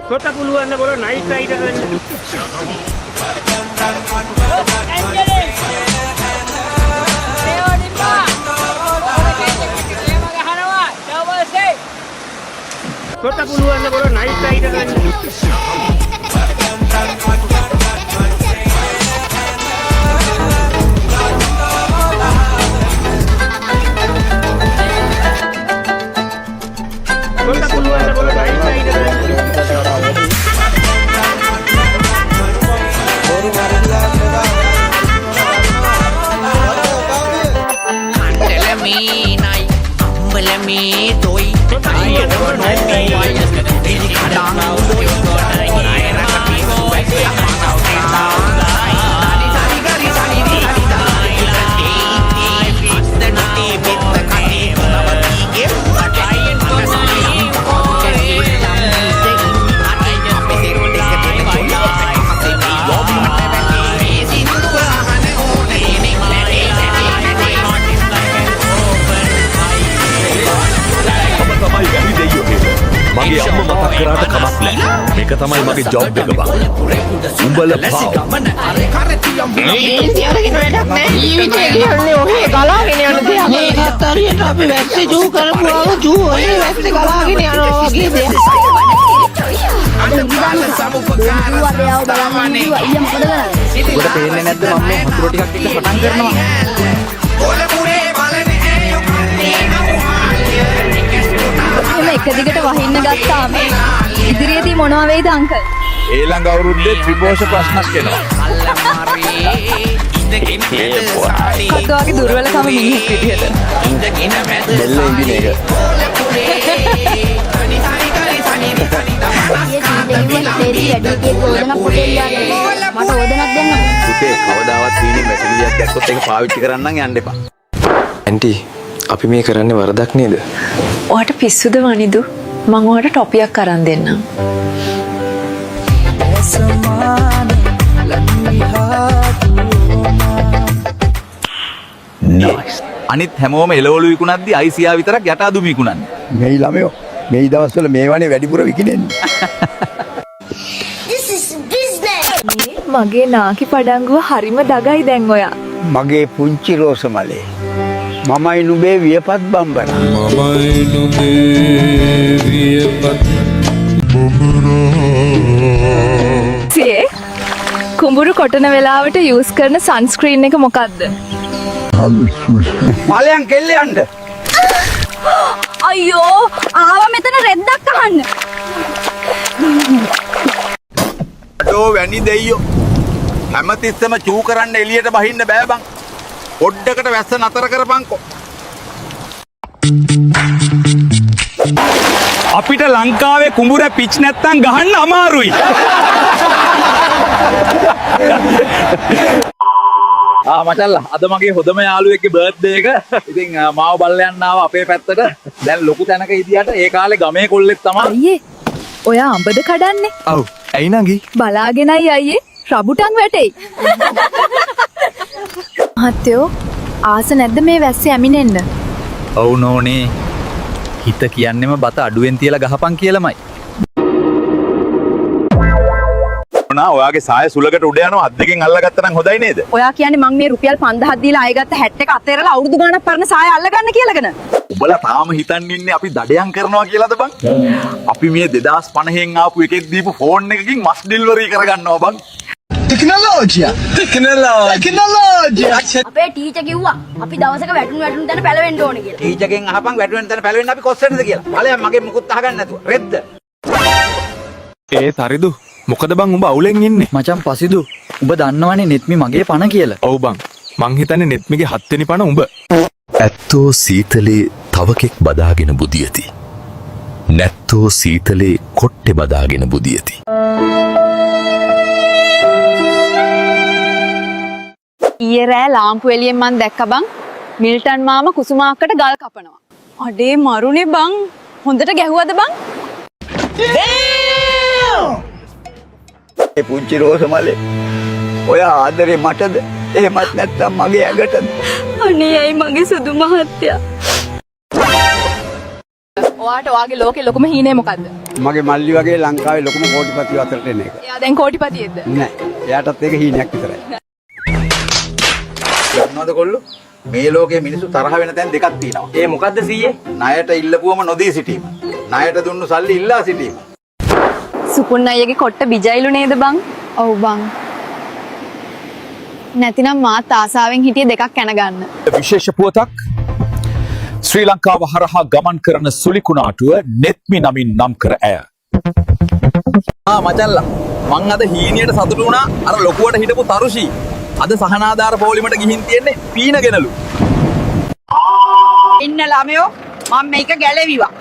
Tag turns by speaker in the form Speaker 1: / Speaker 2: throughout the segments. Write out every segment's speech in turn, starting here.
Speaker 1: කොට පුළුවන් ද බල නයිට් රයිඩ් කරන්න. කොට පුළුවන් ද බල නයිට් රයිඩ් කරන්න.
Speaker 2: මගේ අම්ම මතක් කරාට කමක් නැහැ. මේක තමයි මගේ ජොබ් එක බං. උඹල පාව.
Speaker 3: ජීවිතේ කියන්නේ ඔහේ ගලාගෙන යන දෙයක්. මේකත් හරියට අපි වැස්සේ ජූ කරපුවාම ජූ ඔහේ වැස්සේ ගලාගෙන යනවා වගේ දෙයක්.
Speaker 4: ඔබට පේන්නේ නැද්ද මම මේ හතුරු ටිකක් එක්ක පටන් කරනවා.
Speaker 5: එක දිගට වහින්න ගත්තාම ඉදිරියේදී මොනවා වෙයිද අංකල්?
Speaker 2: ඊළඟ අවුරුද්දේ ත්‍රිපෝෂ ප්‍රශ්නක් එනවා.
Speaker 5: කතාවගේ දුර්වලකම මිනිහෙක් විදියට.
Speaker 2: බෙල්ල ඉඳින එක. පුතේ කවදාවත් සීනි මැසිලියක් දැක්කොත් ඒක පාවිච්චි කරන්නම් යන්න එපා.
Speaker 4: ඇන්ටි අපි මේ කරන්නේ වරදක් නේද?
Speaker 6: ඔයාට පිස්සුද වනිදු? මම ඔයාට ටොපියක් අරන් දෙන්නම්.
Speaker 2: නයිස්. අනිත් හැමෝම එළවලු විකුණද්දි අයිසියා විතරක් යට අදුම විකුණන්නේ.
Speaker 7: මේ ළමයෝ මේ දවස්වල මේවනේ වැඩිපුර විකිනෙන්නේ.
Speaker 5: මගේ නාකි පඩංගුව හරිම දගයි දැන් ඔයා.
Speaker 7: මගේ පුංචි රෝසමලේ මමයි නුඹේ වියපත් බම්බර.
Speaker 8: මමයි නුඹේ වියපත්
Speaker 5: සියේ කුඹුරු කොටන වෙලාවට යූස් කරන සන්ස්ක්‍රීන් එක මොකක්ද?
Speaker 7: මලයන් කෙල්ලයන්ට.
Speaker 5: අයියෝ ආවා මෙතන රෙද්දක් අහන්න.
Speaker 2: අඩෝ වැනි දෙයියෝ හැමතිස්සෙම චූ කරන්න එළියට බහින්න බෑ බං. පොඩ්ඩකට වැස්ස නතර කරපන්කෝ.
Speaker 9: අපිට ලංකාවේ කුඹුර පිච් නැත්තම් ගහන්න අමාරුයි.
Speaker 2: මචල්ලා අද මගේ හොඳම යාළුවෙක්ගේ බර්ත්ඩේ එක. ඉතින් මාව බලන්න ආවා අපේ පැත්තට. දැන් ලොකු තැනක ඉදියට ඒ කාලේ ගමේ කොල්ලෙක් තමයි.
Speaker 5: අයියේ ඔයා අඹද කඩන්නේ?
Speaker 4: ඔව්. ඇයි නංගි?
Speaker 5: බලාගෙනයි අයියේ රබුටන් වැටෙයි. මහත්තයෝ ආස නැද්ද මේ වැස්සේ ඇමිනෙන්න?
Speaker 4: ඔව් නෝනේ. හිත කියන්නෙම බත අඩුවෙන් තියලා ගහපන් කියලාමයි.
Speaker 2: මොනා ඔයාගේ සාය සුලකට උඩ යනවා අත් දෙකෙන් අල්ලගත්තා නම් හොඳයි නේද?
Speaker 5: ඔයා කියන්නේ මං මේ රුපියල් 5000ක් දීලා ආයෙගත්ත හැට් එක අතේරලා අවුරුදු ගාණක් පරණ සාය අල්ලගන්න කියලාගෙන.
Speaker 2: උඹලා තාම හිතන්නේ ඉන්නේ අපි දඩයන් කරනවා කියලාද බං? අපි මේ 2050න් ආපු එකෙක් දීපු ෆෝන් එකකින් මස් ඩිලිවරි කරගන්නවා බං.
Speaker 3: ටෙක්නොලොජිය
Speaker 5: අපේ ටීචර් කිව්වා අපි දවසක වැටුණු තැන පැලවෙන්න ඕනේ කියලා.
Speaker 2: ටීචර්ගෙන් අහපන් වැටුවෙන තැන පැලවෙන්න අපි කොස්සෙන්ද කියලා. ඵලයන් මගේ මුකුත් අහගන්න නැතුව. රෙද්ද.
Speaker 4: ඒ සරිදු මොකද බං උඹ අවුලෙන් ඉන්නේ?
Speaker 9: මචං පසිදු උඹ දන්නවනේ නෙත්මි මගේ පණ කියලා.
Speaker 4: ඔව් බං මං හිතන්නේ නෙත්මිගේ 7 වෙනි පණ උඹ.
Speaker 10: ඇත්තෝ සීතලේ තවකෙක් බදාගෙන බුදියති. නැත්තෝ සීතලේ කොට්ටේ බදාගෙන බුදියති.
Speaker 6: ඊයේ රෑ ලාම්පු එළියෙන් මං දැක්ක බං මිල්ටන් මාමා කුසුමාක්කට ගල් කපනවා. අඩේ මරුනේ බං. හොඳට ගැහුවද බං?
Speaker 7: ඒ පුංචි රෝසමලේ ඔය ආදරේ මටද එහෙමත් නැත්නම් මගේ ඇඟටද?
Speaker 5: අනේ ඇයි මගේ සුදු මහත්තයා. ඔයාට ඔයාගේ ලෝකේ ලොකුම හීනේ මොකද්ද?
Speaker 7: මගේ මල්ලි වගේ ලංකාවේ ලොකුම කෝටිපති අතරට එන එක.
Speaker 5: එයා දැන් කෝටිපතියෙක්ද?
Speaker 7: නෑ. එයාටත් ඒක හීනයක් විතරයි.
Speaker 2: දන්නවද කොල්ලෝ? මේ ලෝකේ මිනිස්සු තරහ වෙන තැන් දෙකක් තියෙනවා.
Speaker 4: ඒ මොකද්ද සීයේ?
Speaker 2: ණයට ඉල්ලපුවම නොදී සිටීම. ණයට දුන්නු සල්ලි ඉල්ලා සිටීම.
Speaker 6: සුකුන් අයියගේ කොට්ට බිජයිලු නේද බං? ඔව් බං. නැතිනම් මාත් ආසාවෙන් හිටිය දෙකක් කැන ගන්න.
Speaker 9: විශේෂ පුවතක් ශ්‍රී ලංකාව හරහා ගමන් කරන සුලිකුණාටුව නෙත්මි නමින් නම් කර ඇය.
Speaker 2: මචල්ලා මං අද හීනියට සතුටු වුණා අර ලොකුවට හිටපු තරුෂි. අද සහනාධාර පොලිමට ගිහින් තියෙන්නේ පීනගෙනලු.
Speaker 3: ඉන්න ළමයෝ මම මේක ගැලවිවා.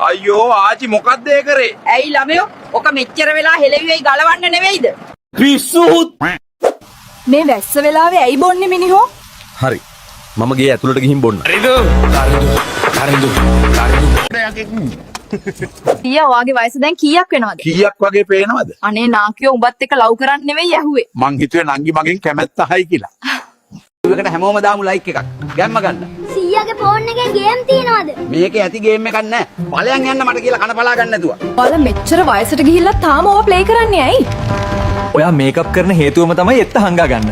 Speaker 9: අයියෝ ආචි මොකක්ද ඒ කරේ?
Speaker 3: ඇයි ළමයෝ ඔක මෙච්චර වෙලා හෙලවිවෙයි ගලවන්න නෙවෙයිද?
Speaker 9: පිස්සුත්.
Speaker 5: මේ වැස්ස වෙලාවේ ඇයි බොන්නේ මිනිහෝ?
Speaker 10: හරි මම ගේ ඇතුළට ගිහින් බොන්න.
Speaker 6: ටියා ඔයාගේ වයස දැන් කීයක් වෙනවද?
Speaker 9: කීයක් වගේ පේනවද?
Speaker 6: අනේ නාකියෝ උඹත් එක්ක ලව් කරන්න නෙවෙයි ඇහුවේ.
Speaker 9: මං හිතුවේ නංගි මගෙන් කැමැත්ත හයි කියලා.
Speaker 7: ඒකට හැමෝම දාමු ලයික් එකක්. ගැම්ම ගන්න.
Speaker 11: සීයාගේ ෆෝන් එකේ ගේම් තියනවද?
Speaker 7: මේකේ ඇති ගේම් එකක් නැහැ. ඵලයන් යන්න මට කියලා කන පලා ගන්න නැතුව.
Speaker 5: ඔයාලා මෙච්චර වයසට ගිහිල්ලා තාම ඕවා ප්ලේ කරන්නේ ඇයි?
Speaker 4: ඔයා මේකප් කරන හේතුවම තමයි එත්ත හංගා ගන්න.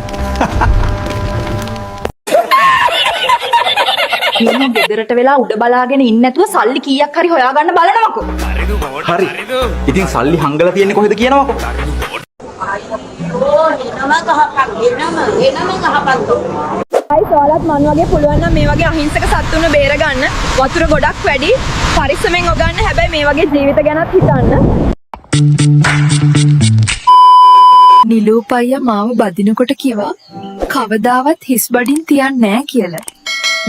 Speaker 6: මම ගෙදරට වෙලා උඩ බලාගෙන ඉන්න නැතුව සල්ලි කීයක් හරි හොයාගන්න බලනවකෝ.
Speaker 4: හරි. ඉතින් සල්ලි හංගලා තියෙන්නේ කොහෙද කියනවකෝ?
Speaker 5: අයි සෝලත් මන් වගේ පුළුවන් නම් මේ වගේ අහිංසක සත්තුන්ව බේර ගන්න. වතුර ගොඩක් වැඩි. පරිස්සමෙන් ඔගන්න. හැබැයි මේ වගේ ජීවිත ගැනත් හිතන්න. නිලූපයියා මාව බදිනකොට කිව්වා කවදාවත් හිස් බඩින් තියන්නේ නැහැ කියලා.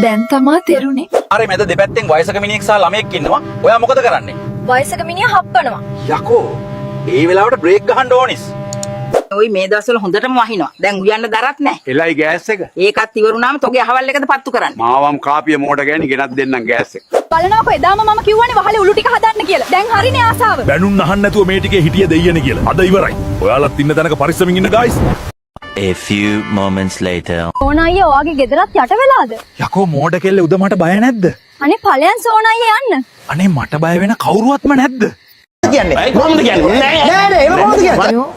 Speaker 5: දැන් තමා තෙරුනේ.
Speaker 2: අර මැද දෙපැත්තෙන් වයසක මිනිහෙක් සහ ළමයෙක් ඉන්නවා. ඔයා මොකද කරන්නේ?
Speaker 5: වයසක මිනිහා හප්පනවා.
Speaker 2: යකෝ ඒ වෙලාවට බ්‍රේක් ගහන්න ඕනිස්.
Speaker 3: ඔයි මේ දවස්වල හොඳටම වහිනවා. දැන් උයන්න දරත් නැහැ.
Speaker 9: එලයි ගෑස් එක.
Speaker 3: ඒකත් ඉවරුනාම තෝගේ අහවල් එකද පත්තු කරන්නේ.
Speaker 9: මාවම් කාපිය මෝඩ ගෑණි ගෙනත් දෙන්නම් ගෑස් එක.
Speaker 5: බලනකො එදාම මම කිව්වනේ වහලේ උළු ටික හදන්න කියලා. දැන් හරිනේ ආසාව.
Speaker 8: බැනුම් අහන්න නැතුව මේ ටිකේ හිටිය දෙයියනේ කියලා. අද ඉවරයි. ඔයාලත් ඉන්න තැනක පරිස්සමින් ඉන්න guys.
Speaker 10: A few moments later.
Speaker 6: සෝන අයියා ඔයාගේ ගෙදරත් යට වෙලාද?
Speaker 9: යකෝ මෝඩ කෙල්ල උද මට බය නැද්ද?
Speaker 6: අනේ ඵලයන් සෝන අයියා යන්න.
Speaker 9: අනේ මට බය වෙන කවුරුවත්ම නැද්ද?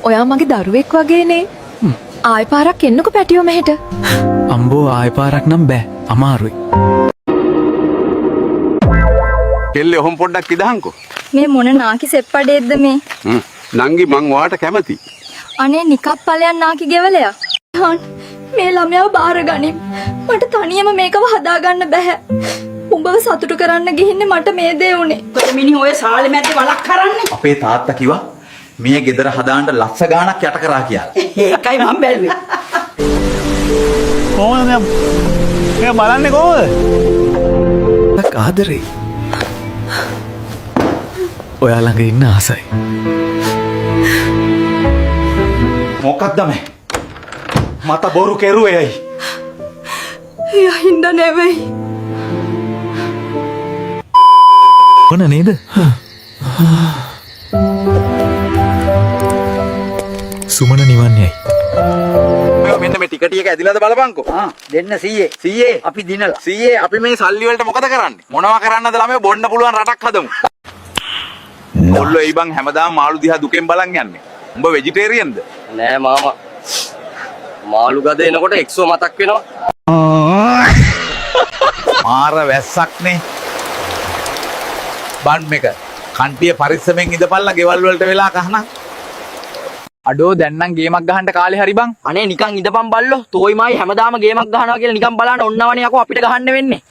Speaker 5: ඔයා මගේ දරුවෙක් වගේනේ. ආයි පාරක් එන්නකො පැටියෝ මෙහෙට.
Speaker 4: අම්බෝ ආය පාරක් නම් බෑ. අමාරුයි.
Speaker 9: කෙල්ලේ ඔහොම පොඩ්ඩක් ඉදහන්කෝ.
Speaker 6: මේ මොන නාකි සෙප්පඩේද්ද මේ?
Speaker 9: නංගි මං වාට කැමති.
Speaker 6: අනේ නිකප් ඵලයන් නාකි ගෙවලයා. මේ ළමයාව බාර ගනින්. මට තනියම මේකව හදාගන්න බෑ. උඹව සතුටු කරන්න ගිහින්නේ මට මේ දේ උනේ.
Speaker 3: ඔය මිනිහ ඔය සාලේ මැද්දේ වලක් කරන්නේ.
Speaker 2: අපේ තාත්තා කිව්වා මේ ගෙදර හදාන්න ලස්ස ගාණක් යට කරා කියලා.
Speaker 3: ඒකයි මම බැලුවේ.
Speaker 9: කොහොමද මේ බලන්නේ කොහොමද?
Speaker 4: ආදරේ. ඔයා ළඟ ඉන්න ආසයි.
Speaker 2: මොකක්ද මේ? මට බොරු කෙරුවේ ඇයි?
Speaker 5: යහින්ද නෙවෙයි.
Speaker 4: මොන නේද? සුමන නිවන්නේයි.
Speaker 2: මෙන්න මේ ටික ටික ඇදිලාද බලපන්කෝ.
Speaker 7: දෙන්න සීයේ. සීයේ අපි දිනලා.
Speaker 2: සීයේ අපි මේ සල්ලි වලට මොකද කරන්නේ? මොනවා කරන්නද ළමයි බොන්න පුළුවන් රටක් හදමු. කොල්ලෝ එයි බං හැමදාම මාළු දිහා දුකෙන් බලන් යන්නේ. උඹ වෙජිටේරියන්ද?
Speaker 4: නෑ මාමා. මාළු ගද එනකොට එක්සෝ මතක් වෙනවා.
Speaker 2: මාර වැස්සක්නේ. බන් මේක කන්ටිය පරිස්සමෙන් ඉඳපල්ලා ගෙවල් වලට වෙලා කහන.
Speaker 4: අඩෝ දැන් නම් ගේමක් ගහන්න කාලේ හරි බං.
Speaker 3: අනේ නිකන් ඉඳපන් බල්ලෝ. තෝයිමයි හැමදාම ගේමක් ගහනවා කියලා නිකන් බලන්න ඔන්නවනේ යකෝ අපිට ගහන්න වෙන්නේ.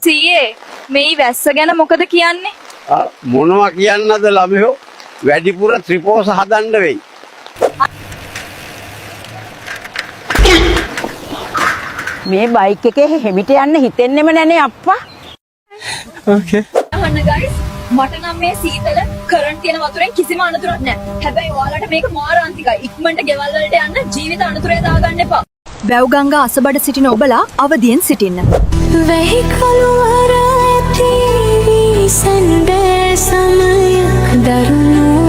Speaker 5: සීයේ මේ වැස්ස ගැන මොකද කියන්නේ?
Speaker 7: මොනවා කියන්නද ළමයෝ? වැඩිපුර ත්‍රිපෝස හදන්න වෙයි.
Speaker 3: මේ බයික් එකේ හෙමිට යන්න හිතෙන්නෙම නැනේ අප්පා.
Speaker 4: ඕකේ.
Speaker 5: අහන්න guys මට නම් මේ සීතල කරන්ට් තියෙන වතුරෙන් කිසිම අනතුරක් නැහැ. හැබැයි ඔයාලට මේක මාරාන්තිකයි. ඉක්මනට ගෙවල් වලට යන්න ජීවිත අනතුරේ දාගන්න එපා. වැව්ගංගා අසබඩ සිටින ඔබලා අවදියෙන් සිටින්න.
Speaker 11: වෙහි කළුවර ඇති සඳ සමයක් දරුණු